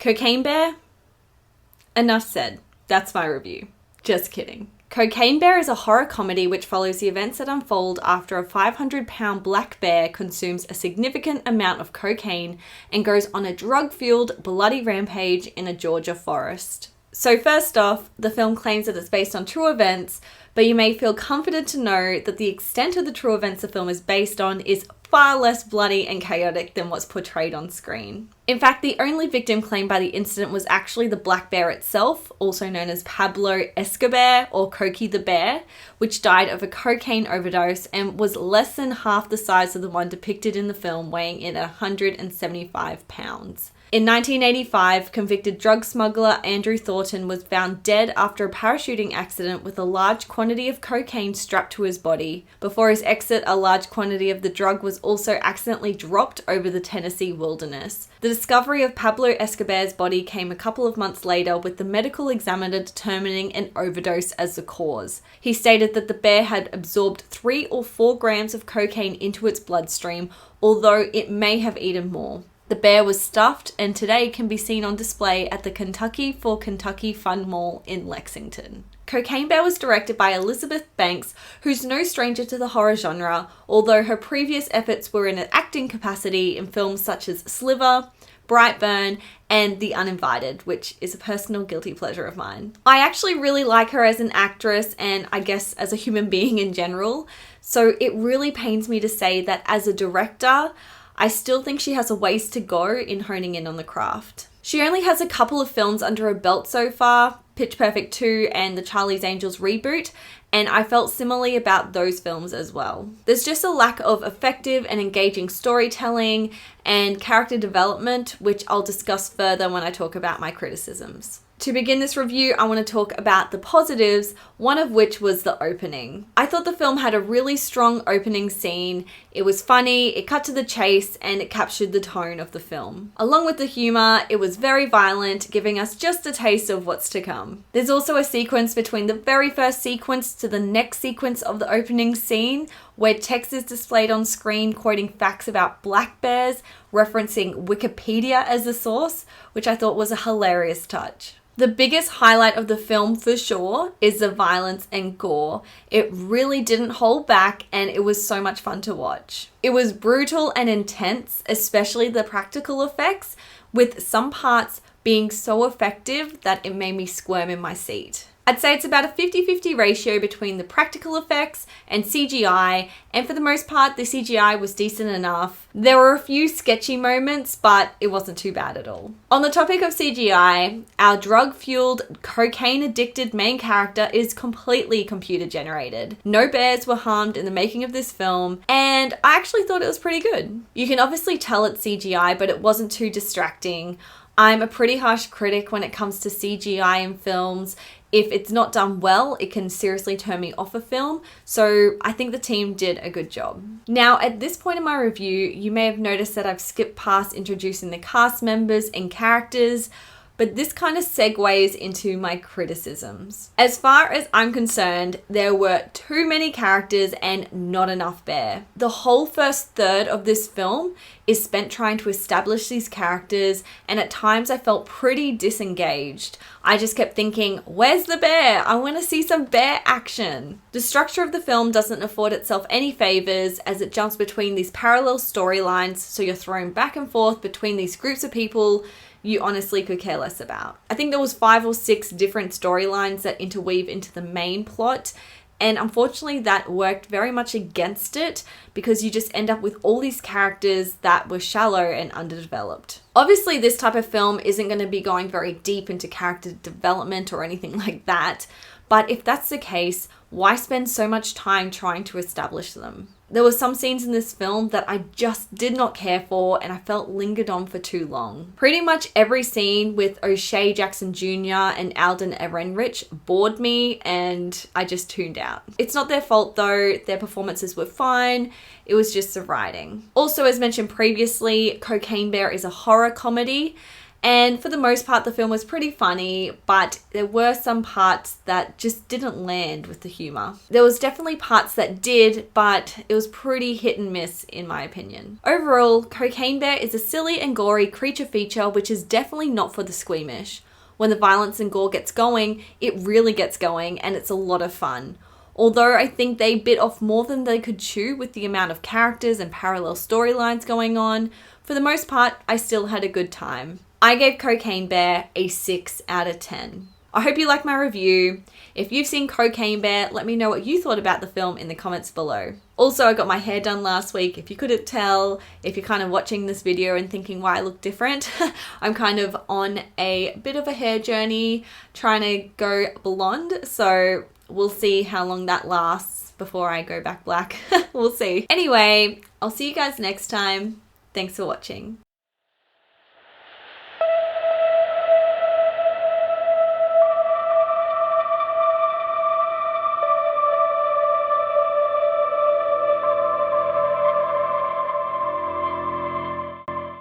Cocaine Bear? Enough said. That's my review. Just kidding. Cocaine Bear is a horror comedy which follows the events that unfold after a 500-pound black bear consumes a significant amount of cocaine and goes on a drug-fueled, bloody rampage in a Georgia forest. So first off, the film claims that it's based on true events, but you may feel comforted to know that the extent of the true events the film is based on is far less bloody and chaotic than what's portrayed on screen. In fact, the only victim claimed by the incident was actually the black bear itself, also known as Pablo Escobar or Cokie the Bear, which died of a cocaine overdose and was less than half the size of the one depicted in the film, weighing in at 175 pounds. In 1985, convicted drug smuggler Andrew Thornton was found dead after a parachuting accident with a large quantity of cocaine strapped to his body. Before his exit, a large quantity of the drug was also accidentally dropped over the Tennessee wilderness. The discovery of Pablo Escobar's body came a couple of months later, with the medical examiner determining an overdose as the cause. He stated that the bear had absorbed 3 or 4 grams of cocaine into its bloodstream, although it may have eaten more. The bear was stuffed and today can be seen on display at the Kentucky for Kentucky Fun Mall in Lexington. Cocaine Bear was directed by Elizabeth Banks, who's no stranger to the horror genre, although her previous efforts were in an acting capacity in films such as Sliver, Brightburn, and The Uninvited, which is a personal guilty pleasure of mine. I actually really like her as an actress and I guess as a human being in general, so it really pains me to say that as a director, I still think she has a ways to go in honing in on the craft. She only has a couple of films under her belt so far, Pitch Perfect 2 and the Charlie's Angels reboot, and I felt similarly about those films as well. There's just a lack of effective and engaging storytelling and character development, which I'll discuss further when I talk about my criticisms. To begin this review, I want to talk about the positives, one of which was the opening. I thought the film had a really strong opening scene. It was funny, it cut to the chase, and it captured the tone of the film. Along with the humor, it was very violent, giving us just a taste of what's to come. There's also a sequence between the very first sequence to the next sequence of the opening scene, where text is displayed on screen quoting facts about black bears, referencing Wikipedia as the source, which I thought was a hilarious touch. The biggest highlight of the film for sure is the violence and gore. It really didn't hold back and it was so much fun to watch. It was brutal and intense, especially the practical effects, with some parts being so effective that it made me squirm in my seat. I'd say it's about a 50-50 ratio between the practical effects and CGI, and for the most part, the CGI was decent enough. There were a few sketchy moments, but it wasn't too bad at all. On the topic of CGI, our drug-fueled, cocaine-addicted main character is completely computer-generated. No bears were harmed in the making of this film, and I actually thought it was pretty good. You can obviously tell it's CGI, but it wasn't too distracting. I'm a pretty harsh critic when it comes to CGI in films. If it's not done well, it can seriously turn me off a film, so I think the team did a good job. Now, at this point in my review, you may have noticed that I've skipped past introducing the cast members and characters, but this kind of segues into my criticisms. As far as I'm concerned, there were too many characters and not enough bear. The whole first third of this film is spent trying to establish these characters, and at times I felt pretty disengaged. I just kept thinking, where's the bear? I want to see some bear action. The structure of the film doesn't afford itself any favors as it jumps between these parallel storylines, so you're thrown back and forth between these groups of people you honestly could care less about. I think there was 5 or 6 different storylines that interweave into the main plot, and unfortunately that worked very much against it because you just end up with all these characters that were shallow and underdeveloped. Obviously this type of film isn't going to be going very deep into character development or anything like that, but if that's the case, why spend so much time trying to establish them? There were some scenes in this film that I just did not care for and I felt lingered on for too long. Pretty much every scene with O'Shea Jackson Jr. and Alden Ehrenreich bored me and I just tuned out. It's not their fault though, their performances were fine, it was just the writing. Also, as mentioned previously, Cocaine Bear is a horror comedy, And for the most part, the film was pretty funny, but there were some parts that just didn't land with the humor. There was definitely parts that did, but it was pretty hit and miss in my opinion. Overall, Cocaine Bear is a silly and gory creature feature which is definitely not for the squeamish. When the violence and gore gets going, it really gets going and it's a lot of fun. Although I think they bit off more than they could chew with the amount of characters and parallel storylines going on, for the most part, I still had a good time. I gave Cocaine Bear a 6 out of 10. I hope you like my review. If you've seen Cocaine Bear, let me know what you thought about the film in the comments below. Also, I got my hair done last week. If you couldn't tell, if you're kind of watching this video and thinking why I look different, I'm kind of on a bit of a hair journey trying to go blonde. So we'll see how long that lasts before I go back black. We'll see. Anyway, I'll see you guys next time. Thanks for watching.